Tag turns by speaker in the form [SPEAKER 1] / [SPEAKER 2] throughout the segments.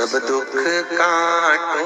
[SPEAKER 1] सब दुख काटो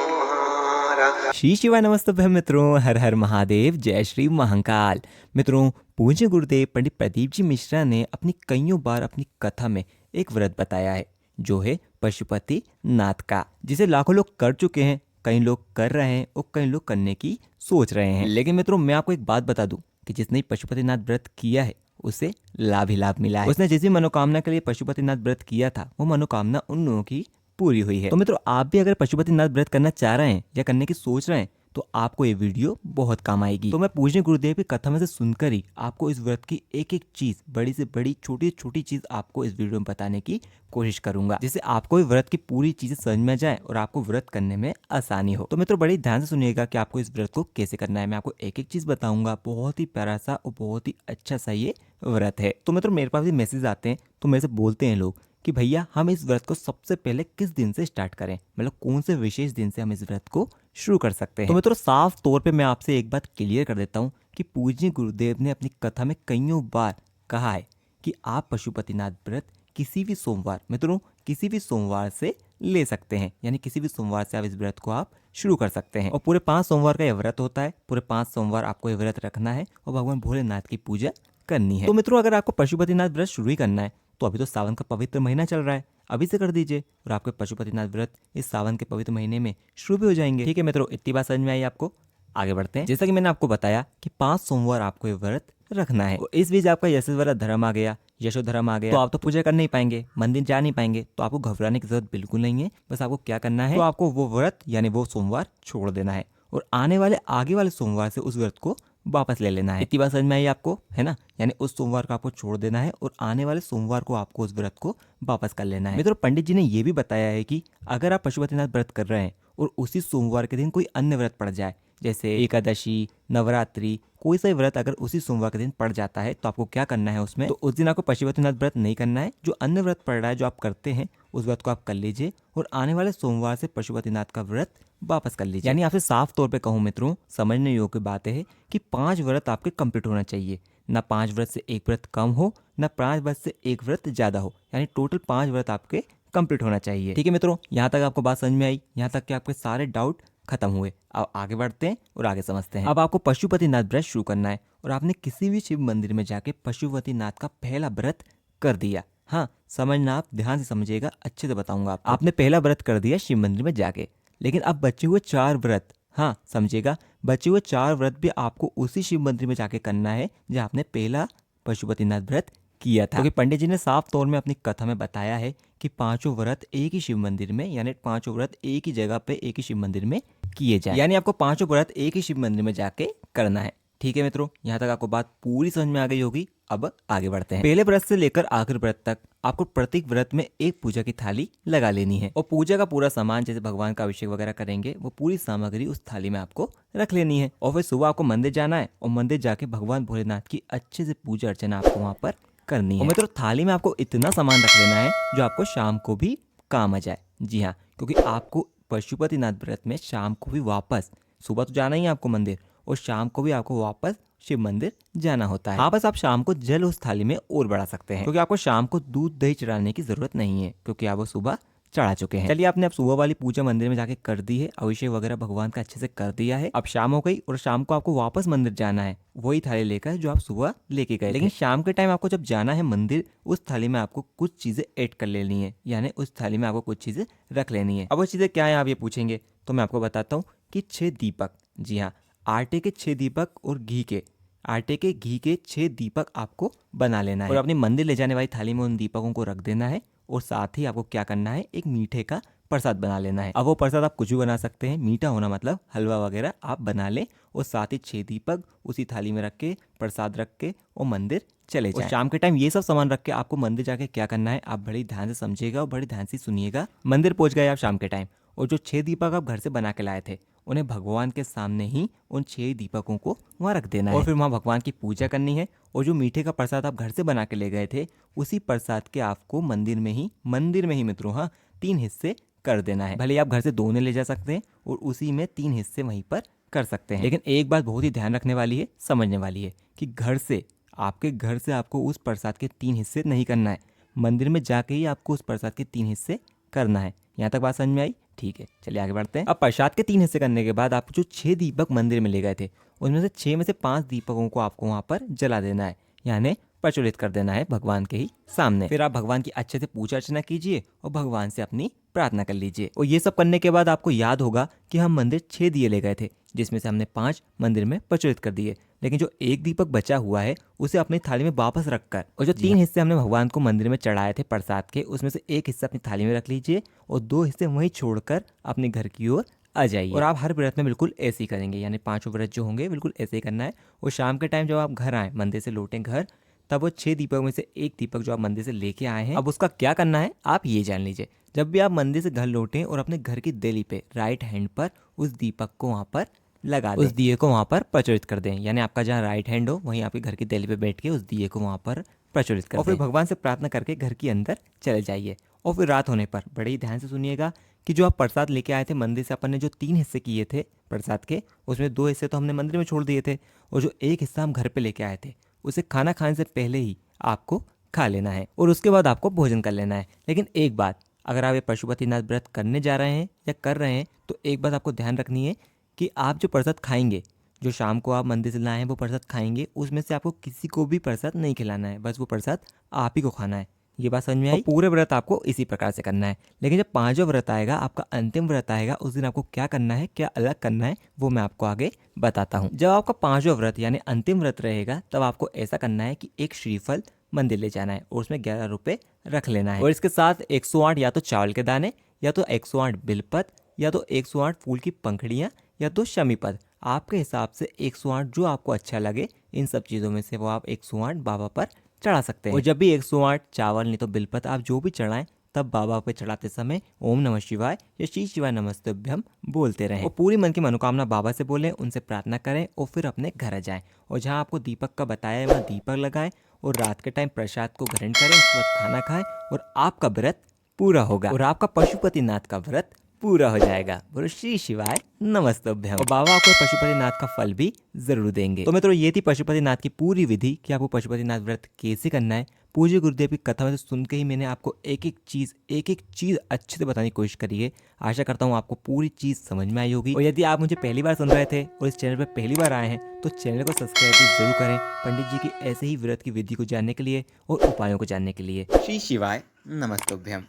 [SPEAKER 1] मारा।
[SPEAKER 2] श्री शिवाय नमस्तुभ्यं मित्रों, हर हर महादेव, जय श्री महाकाल। मित्रों, पूज्य गुरुदेव पंडित प्रदीप जी मिश्रा ने अपनी कईयों बार अपनी कथा में एक व्रत बताया है, जो है पशुपति नाथ का, जिसे लाखों लोग कर चुके हैं, कई लोग कर रहे हैं और कई लोग करने की सोच रहे हैं। लेकिन मित्रों, मैं आपको एक बात बता दूं कि जिसने पशुपतिनाथ व्रत किया है उसे लाभ ही लाभ मिला है। उसने जिस भी मनोकामना के लिए पशुपतिनाथ व्रत किया था, वो मनोकामना उन लोगों की पूरी हुई है। तो मित्रों, आप भी अगर पशुपतिनाथ व्रत करना चाह रहे हैं या करने की सोच रहे हैं तो आपको ये वीडियो बहुत काम आएगी। तो मैं पूज्य गुरुदेव की कथा में से सुनकर ही आपको इस व्रत की एक एक चीज, बड़ी से बड़ी, छोटी से छोटी चीज आपको इस वीडियो में बताने की कोशिश करूंगा, जिससे आपको ये व्रत की पूरी चीजें समझ में जाए और आपको व्रत करने में आसानी हो। तो मित्रों, बड़ी ध्यान से सुनिएगा कि आपको इस व्रत को कैसे करना है। मैं आपको एक एक चीज बताऊंगा। बहुत ही प्यारा सा और बहुत ही अच्छा सा ये व्रत है। तो मित्रों, मेरे पास भी मैसेज आते हैं तो मेरे से बोलते हैं लोग कि भैया हम इस व्रत को सबसे पहले किस दिन से स्टार्ट करें, मतलब कौन से विशेष दिन से हम इस व्रत को शुरू कर सकते हैं। तो मित्रों, साफ तौर पे मैं आपसे एक बात क्लियर कर देता हूँ कि पूज्य गुरुदेव ने अपनी कथा में कईयों बार कहा है कि आप पशुपतिनाथ व्रत किसी भी सोमवार, मित्रों किसी भी सोमवार से ले सकते हैं, यानी किसी भी सोमवार से आप इस व्रत को आप शुरू कर सकते हैं। और पूरे 5 सोमवार का यह व्रत होता है। पूरे 5 सोमवार आपको यह व्रत रखना है और भगवान भोलेनाथ की पूजा करनी है। तो मित्रों, अगर आपको पशुपतिनाथ व्रत शुरू ही करना है तो अभी तो सावन का पवित्र महीना चल रहा है, अभी से कर दीजिए और आपके पशुपतिनाथ व्रत इस सावन के पवित्र महीने में शुरू भी हो जाएंगे। ठीक है मित्रों, इतनी बात समझ में आई आपको? आगे बढ़ते हैं। जैसा कि मैंने आपको बताया कि 5 सोमवार आपको ये व्रत रखना है। और इस बीच आपका यशस्वरा धर्म आ गया, यशो धर्म आ गया, तो आप तो पूजा कर नहीं पाएंगे, मंदिर जा नहीं पाएंगे, तो आपको घबराने की जरूरत बिल्कुल नहीं है। बस आपको क्या करना है, तो आपको वो व्रत यानी वो सोमवार छोड़ देना है और आने वाले आगे वाले सोमवार से उस व्रत को वापस ले लेना है। इतनी बात समझ में आई आपको, है ना? यानी उस सोमवार को आपको छोड़ देना है और आने वाले सोमवार को आपको उस व्रत को वापस कर लेना है। मित्रों, पंडित जी ने ये भी बताया है कि अगर आप पशुपतिनाथ व्रत कर रहे हैं और उसी सोमवार के दिन कोई अन्य व्रत पड़ जाए, जैसे एकादशी, नवरात्रि, कोई सा व्रत अगर उसी सोमवार के दिन पड़ जाता है, तो आपको क्या करना है उसमें, तो उस दिन आपको पशुपतिनाथ व्रत नहीं करना है। जो अन्य व्रत पड़ रहा है, जो आप करते हैं, उस व्रत को आप कर लीजिए और आने वाले सोमवार से पशुपतिनाथ का व्रत वापस कर लीजिए। यानी आपसे साफ तौर पे कहूँ मित्रों, समझने योग्य बात है कि 5 व्रत आपके कंप्लीट होना चाहिए। ना 5 व्रत से एक व्रत कम हो, ना 5 व्रत से एक व्रत ज्यादा हो, यानी टोटल 5 व्रत आपके कंप्लीट होना चाहिए। ठीक है मित्रों, यहाँ तक आपको बात समझ में आई? यहाँ तक कि आपके सारे डाउट खत्म हुए। अब आगे बढ़ते हैं और आगे समझते हैं। अब आपको पशुपतिनाथ व्रत शुरू करना है और आपने किसी भी शिव मंदिर में जाके पशुपतिनाथ का पहला व्रत कर दिया। हाँ, समझना, आप ध्यान से समझिएगा, अच्छे से बताऊंगा आपको। आपने पहला व्रत कर दिया शिव मंदिर में जाके, लेकिन अब बचे हुए 4 व्रत, हाँ समझिएगा, बचे हुए 4 व्रत भी आपको उसी शिव मंदिर में जाके करना है जहाँ आपने पहला पशुपतिनाथ व्रत किया था। क्योंकि पंडित जी ने साफ तौर में अपनी कथा में बताया है कि 5 व्रत एक ही शिव मंदिर में, यानी 5 व्रत एक ही जगह पे एक ही शिव मंदिर में किए जाए, यानी आपको 5 व्रत एक ही शिव मंदिर में जाके करना है। ठीक है मित्रों, यहाँ तक आपको बात पूरी समझ में आ गई होगी। अब आगे बढ़ते हैं। पहले व्रत से लेकर आखिरी व्रत तक आपको प्रत्येक व्रत में एक पूजा की थाली लगा लेनी है और पूजा का पूरा सामान, जैसे भगवान का अभिषेक वगैरह करेंगे, वो पूरी सामग्री उस थाली में आपको रख लेनी है। और फिर सुबह आपको मंदिर जाना है और मंदिर जाके भगवान भोलेनाथ की अच्छे से पूजा अर्चना आपको वहाँ पर करनी है। और मित्रों, थाली में आपको इतना सामान रख लेना है जो आपको शाम को भी काम आ जाए। जी हाँ, क्योंकि आपको पशुपतिनाथ व्रत में शाम को भी वापस, सुबह तो जाना ही है आपको मंदिर और शाम को भी आपको वापस शिव मंदिर जाना होता है। हाँ, बस आप शाम को जल उस थाली में और बढ़ा सकते हैं, क्योंकि आपको शाम को दूध दही चढ़ाने की जरूरत नहीं है, क्योंकि आप वो सुबह चढ़ा चुके हैं। चलिए, आपने अब सुबह वाली पूजा मंदिर में जाके कर दी है, अभिषेक वगैरह भगवान का अच्छे से कर दिया है। अब शाम हो गई और शाम को आपको वापस मंदिर जाना है वही थाली लेकर जो आप सुबह लेके गए। लेकिन शाम के टाइम आपको जब जाना है मंदिर, उस थाली में आपको कुछ चीजें ऐड कर लेनी है, यानी उस थाली में आपको कुछ चीजें रख लेनी है। अब वो चीजें क्या है आप ये पूछेंगे, तो मैं आपको बताता हूँ कि 6 दीपक, जी हाँ, आटे के 6 दीपक और घी के, आटे के घी के 6 दीपक आपको बना लेना है और अपनी मंदिर ले जाने वाली थाली में उन दीपकों को रख देना है। और साथ ही आपको क्या करना है, एक मीठे का प्रसाद बना लेना है। अब वो प्रसाद आप कुछ भी बना सकते हैं, मीठा होना मतलब हलवा वगैरह आप बना लें और साथ ही 6 दीपक उसी थाली में रख के, प्रसाद रख के और मंदिर चले जाएं। और शाम के टाइम ये सब सामान रख के आपको मंदिर जाके क्या करना है, आप बड़ी ध्यान से समझिएगा और बड़ी ध्यान से सुनिएगा। मंदिर पहुंच गए आप शाम के टाइम और जो 6 दीपक आप घर से बना के लाए थे, उन्हें भगवान के सामने ही उन 6 दीपकों को वहाँ रख देना है और फिर वहाँ भगवान की पूजा करनी है। और जो मीठे का प्रसाद आप घर से बना के ले गए थे, उसी प्रसाद के आपको मंदिर में ही मित्रों, हाँ, 3 हिस्से कर देना है। भले आप घर से 2 ले जा सकते हैं और उसी में 3 हिस्से वहीं पर कर सकते हैं। लेकिन एक बात बहुत ही ध्यान रखने वाली है, समझने वाली है, कि आपके घर से आपको उस प्रसाद के 3 हिस्से नहीं करना है, मंदिर में जाके ही आपको उस प्रसाद के 3 हिस्से करना है। यहाँ तक बात समझ में आई? ठीक है, चलिए आगे बढ़ते हैं। अब प्रसाद के 3 हिस्से करने के बाद आपको जो 6 दीपक मंदिर में ले गए थे, उनमें से 6 में से 5 दीपकों को आपको वहाँ पर जला देना है, यानी प्रज्वलित कर देना है भगवान के ही सामने। फिर आप भगवान की अच्छे से पूजा अर्चना कीजिए और भगवान से अपनी प्रार्थना कर लीजिए। और ये सब करने के बाद आपको याद होगा कि हम मंदिर 6 दिए ले गए थे, जिसमें से हमने 5 मंदिर में प्रज्वलित कर दिए, लेकिन जो एक दीपक बचा हुआ है उसे अपनी थाली में वापस रखकर, और जो 3 हिस्से हमने भगवान को मंदिर में चढ़ाए थे प्रसाद के, उसमें से एक हिस्सा अपनी थाली में रख लीजिए और 2 हिस्से वहीं छोड़कर अपने घर की ओर आ जाइए। और आप हर व्रत में बिल्कुल ऐसे ही करेंगे, यानी 5 व्रत जो होंगे बिल्कुल ऐसे ही करना है। और शाम के टाइम जब आप घर आए, मंदिर से लौटें घर, तब वो 6 दीपक में से एक दीपक जो आप मंदिर से लेके आए हैं, अब उसका क्या करना है आप ये जान लीजिए। जब भी आप मंदिर से घर लौटें और अपने घर की देली पे राइट हैंड पर उस दीपक को वहाँ पर लगा दें, उस दिए को वहाँ पर प्रज्वलित कर दें, यानी आपका जहाँ राइट हैंड हो वहीं आपके घर की देली पे बैठ के उस दिए को वहाँ पर प्रज्वलित कर दें। और फिर भगवान से प्रार्थना करके घर के अंदर चले जाइए। और फिर रात होने पर बड़े ही ध्यान से सुनिएगा कि जो आप प्रसाद लेके आए थे मंदिर से, अपन ने जो 3 हिस्से किए थे प्रसाद के, उसमें 2 हिस्से तो हमने मंदिर में छोड़ दिए थे, और जो एक हिस्सा हम घर पे लेके आए थे उसे खाना खाने से पहले ही आपको खा लेना है और उसके बाद आपको भोजन कर लेना है। लेकिन एक बात, अगर आप ये पशुपतिनाथ व्रत करने जा रहे हैं या कर रहे हैं, तो एक बात आपको ध्यान रखनी है कि आप जो प्रसाद खाएंगे, जो शाम को आप मंदिर से लाए हैं वो प्रसाद खाएंगे, उसमें से आपको किसी को भी प्रसाद नहीं खिलाना है, बस वो प्रसाद आप ही को खाना है। ये बात समझ में आई? पूरे व्रत आपको इसी प्रकार से करना है। लेकिन जब 5वां व्रत आएगा, आपका अंतिम व्रत आएगा, उस दिन आपको क्या करना है, क्या अलग करना है, वो मैं आपको आगे बताता हूँ। जब आपका 5वां व्रत यानी अंतिम व्रत रहेगा, तब आपको ऐसा करना है कि एक श्रीफल मंदिर ले जाना है और उसमें 11 रुपए रख लेना है, और इसके साथ 108 या तो चावल के दाने, या तो 108 बिलपत, या तो 108 फूल की पंखड़ियाँ, या तो शमी पद, आपके हिसाब से 108 जो आपको अच्छा लगे, इन सब चीज़ों में से वो आप 108 बाबा पर चढ़ा सकते हैं। और जब भी 108 चावल नहीं तो बिलपत आप जो भी चढ़ाएं, तब बाबा पे चढ़ाते समय ओम नमः शिवाय या श्री शिवाय नमस्तुभ्यम बोलते रहें और पूरी मन की मनोकामना बाबा से बोलें, उनसे प्रार्थना करें और फिर अपने घर जाएं। और जहां आपको दीपक का बताया है वहाँ दीपक लगाएं और रात के टाइम प्रसाद को ग्रहण करें, उसके बाद खाना खाएं और आपका व्रत पूरा होगा और आपका पशुपतिनाथ का व्रत पूरा हो जाएगा। बोलो श्री शिवाय नमस्तुभ्यम। और बाबा आपको पशुपतिनाथ का फल भी जरूर देंगे। तो मित्रों, ये थी पशुपतिनाथ की पूरी विधि कि आपको पशुपतिनाथ व्रत कैसे करना है। पूज्य गुरुदेव की कथा में से सुन के ही मैंने आपको एक एक चीज़ अच्छे से बताने की कोशिश करी है। आशा करता हूँ आपको पूरी चीज़ समझ में आई होगी। और यदि आप मुझे पहली बार सुन रहे थे और इस चैनल पर पहली बार आए हैं, तो चैनल को सब्सक्राइब भी जरूर करें, पंडित जी की ऐसे ही व्रत की विधि को जानने के लिए और उपायों को जानने के लिए।
[SPEAKER 1] श्री शिवाय नमस्तुभ्यम।